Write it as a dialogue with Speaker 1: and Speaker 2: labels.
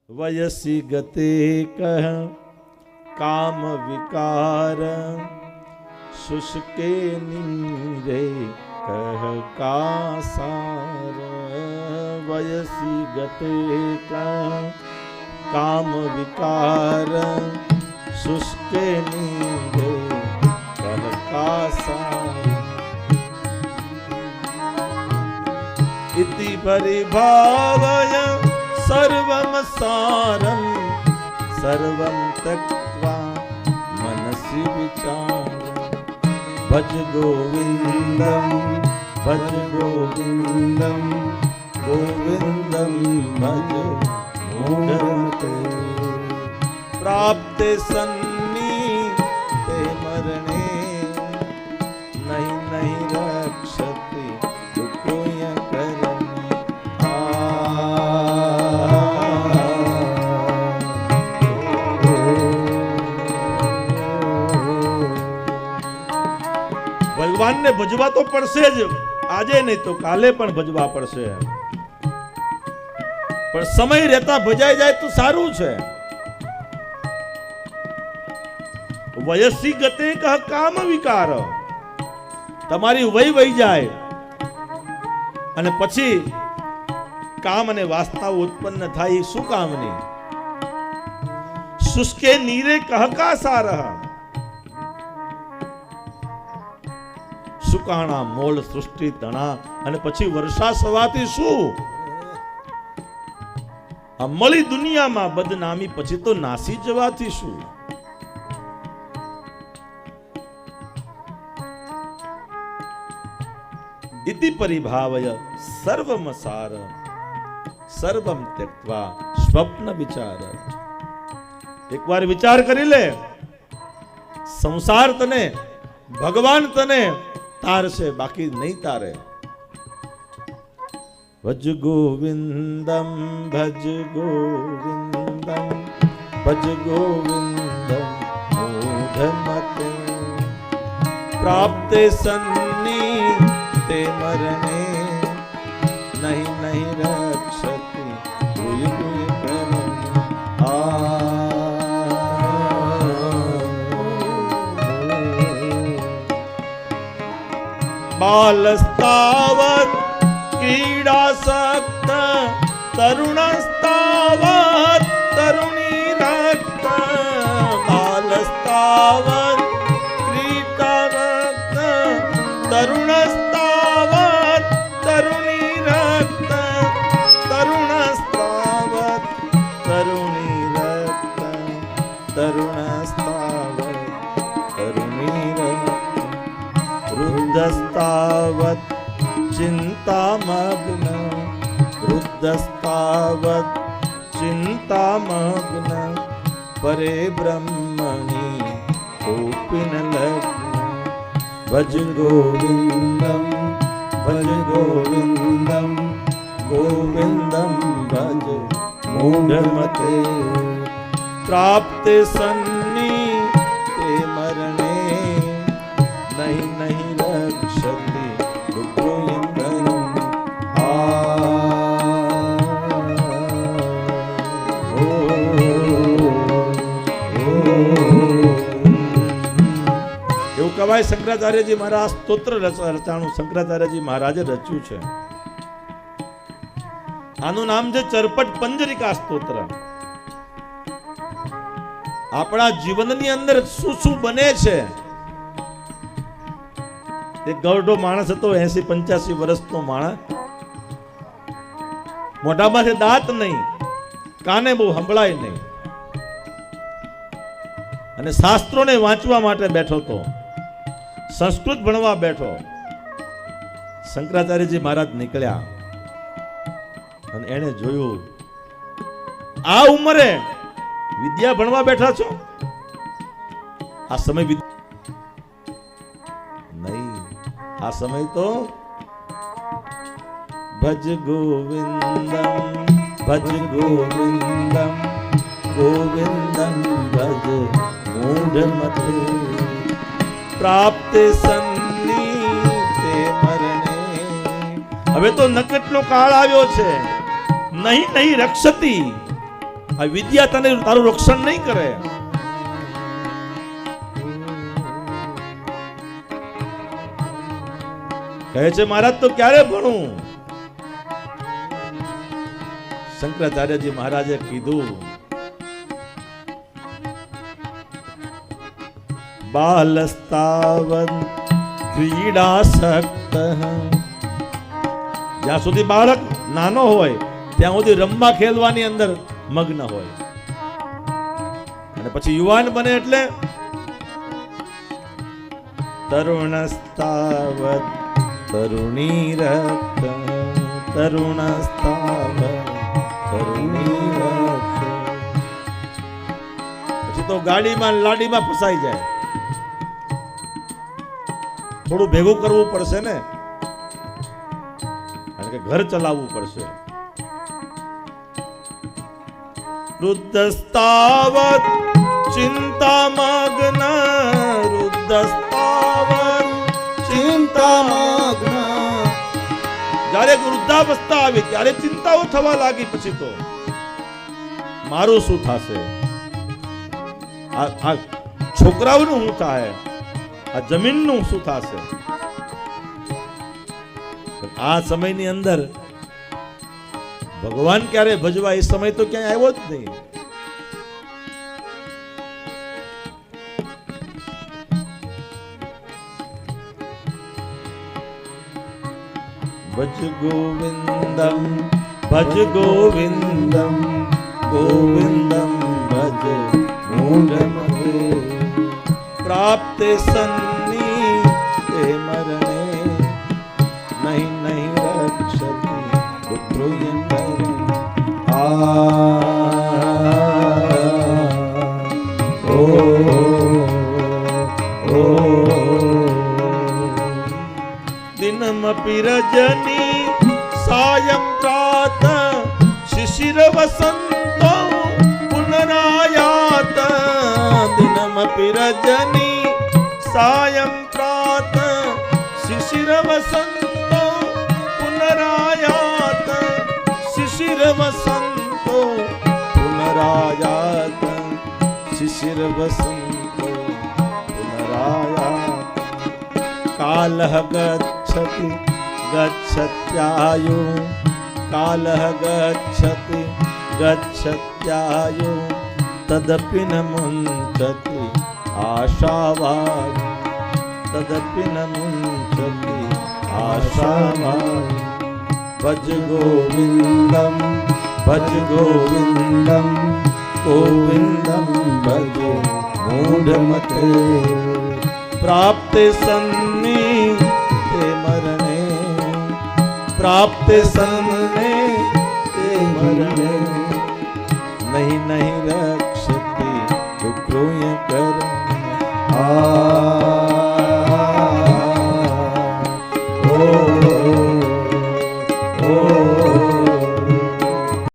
Speaker 1: वयसी गते कह काम विकार शुष्के नीरे कह का सार। वयसी गते कह काम विकार शुष्के नीरे कह का सार। इति परिभावय सर्वं सारं सर्वं त्यक्त्वा मनसि विचार। भज गोविंदं गोविंदं भज मूढ़मते। प्राप्ते सन्नीते मरणे नहीं नहीं रक्षति दुखो य करणे। ભગવાન ને ભજવા તો પડશે જ, આજે નહીં તો કાલે પણ ભજવા પડશે, પણ સમય રહેતા ભજાઈ જાય તો સારું છે. વયસી ગતે કહ કામ વિકાર, તમારી વય વહી જાય અને પછી કામ અને વાસનાઓ ઉત્પન્ન થાય, શું કામની? શુષ્કે નીરે કહ કા સાર, સુકાણા મોલ સૃષ્ટિ તણા અને પછી વર્ષા સવાથી શું? આ મળી દુનિયામાં બદનામી પછી તો નાસી જવાથી શું? ઇતિ પરિભાવય સર્વમ સાર સર્વમ ત્યક્ત્વા સ્વપ્ન વિચાર. એકવાર વિચાર કરી લે, સંસાર તને, ભગવાન તને તારશે, બાકી નહીં તારે. ભજ ગોવિંદમ ભજ ગોવિંદમ ભજ ગોવિંદમ મૂઢમતે. પ્રાપ્તે સન્ની તે મરણે નહીં નહીં રક્ષતિ કોઈ કોઈ કરણે. બાલસ્તાવત ક્રીડાસક્ત તરુણસ્તાવત તરુણી રક્ત. બાલસ્તાવત ક્રીડાસક્ત તરુણસ્તાવત તરુણી રક્ત. તરુણસ્તાવત તરુણી રક્ત તરુણસ્તાવત તરુણી રક્ત. વૃદ્ધસ્તાવત ચિંતામગ્ન વૃદ્ધસ્તાવત ચિંતામગ્ન પરે બ્રહ્મણી કોપિન લગ્ન. ભજ ગોવિંદમ ગોવિંદમ ભજ મૂઢમતે. પ્રાપ્તે સન્ની તે મરણે નહીં નહીં રક્ષતિ દુઃખો ય કરણે. એવું કહેવાય શંકરાચાર્યજી મહારાજ સ્તોત્ર રચાણું શંકરાચાર્યજી મહારાજે રચ્યું છે. આનું નામ છે ચરપટ પંજરિકા સ્તોત્ર. આપણા જીવનની અંદર શું શું બને છે? એક ગરડો માણસ હતો, 80-85 વર્ષનો માણસ. મોઢામાંથી દાંત નહીં, કાને બહુ સંભળાય નહીં, અને શાસ્ત્રોને વાંચવા માટે બેઠો હતો, સંસ્કૃત ભણવા બેઠો. શંકરાચાર્યજી મહારાજ નીકળ્યા અને એને જોયું, આ ઉંમરે વિદ્યા ભણવા બેઠા છો? આ સમય નહીં, આ સમય તો ભજ ગોવિંદમ ગોવિંદમ ભજ મૂઢમતે. પ્રાપ્તે સન્ની તે મરણે. હવે તો નકટનો કાળ આવ્યો છે, નહીં નહીં રક્ષતી આ વિદ્યા તને તારું રક્ષણ નહીં કરે. કહે છે મહારાજ તો ક્યારે ભણું? શંકરાચાર્યજી મહારાજે કીધું, બાલસ્તાવન ક્રીડાસક્ત, જ્યાં સુધી બાળક નાનો હોય ત્યાં સુધી રમવા ખેલવાની અંદર મગ્ન હોય, અને પછી યુવાન બને એટલે તરુણસ્તાવત તરુણીરક્ત, તરુણસ્તાવત તરુણીરક્ત. પછી તો ગાડીમાં લાડીમાં ફસાઈ જાય. થોડું ભેગું કરવું પડશે ને, કારણ કે ઘર ચલાવવું પડશે. રુદ્ધસ્તાવત ચિંતામગ્ન, રુદ્ધસ્તાવત ચિંતામગ્ન. જ્યારે વૃદ્ધાવસ્થા આવી ત્યારે ચિંતાઓ થવા લાગી. પછી તો મારું શું થશે, આ છોકરાઓનું શું થાય, આ જમીનનું શું થશે. આ સમયની અંદર ભગવાન ક્યારે ભજવા, એ સમય તો ક્યાંય આવ્યો જ નહીં. ભજ ગોવિંદમ ભજ ગોવિંદમ, ગોવિંદમ ભજ મૂઢમતે, પ્રાપ્તે સન્ની તે મરણે, નહીં નહીં રક્ષતિ પુત્રોયંતર. દિનમપિ રજની સાયં પ્રાત, શિશિર વસંતો પુનરાયાત. દિનમપિ રજની સાયં પ્રાત, શિશિર વસંતો પુનરાયાત, શિશિર વસંતો પુનરાયાત, શિશિર વસંતો પુનરાયાત. કાલઃ ગચ્છતિ ગચ્છત્યાયુ, કાલઃ ગચ્છતિ ગચ્છત્યાયુ, તદપિ ન મુંચતિ આશાવાદ, તદપિ ન મુંચતિ આશાવાદ. ભજ ગોવિંદમ ભજ ગોવિંદમ, ગોવિંદમ ભજ મૂઢમતે, પ્રાપ્તે સન્ની તે મરણે, પ્રાપ્તે સન્ને તે મરણે, નહીં નહીં રક્ષ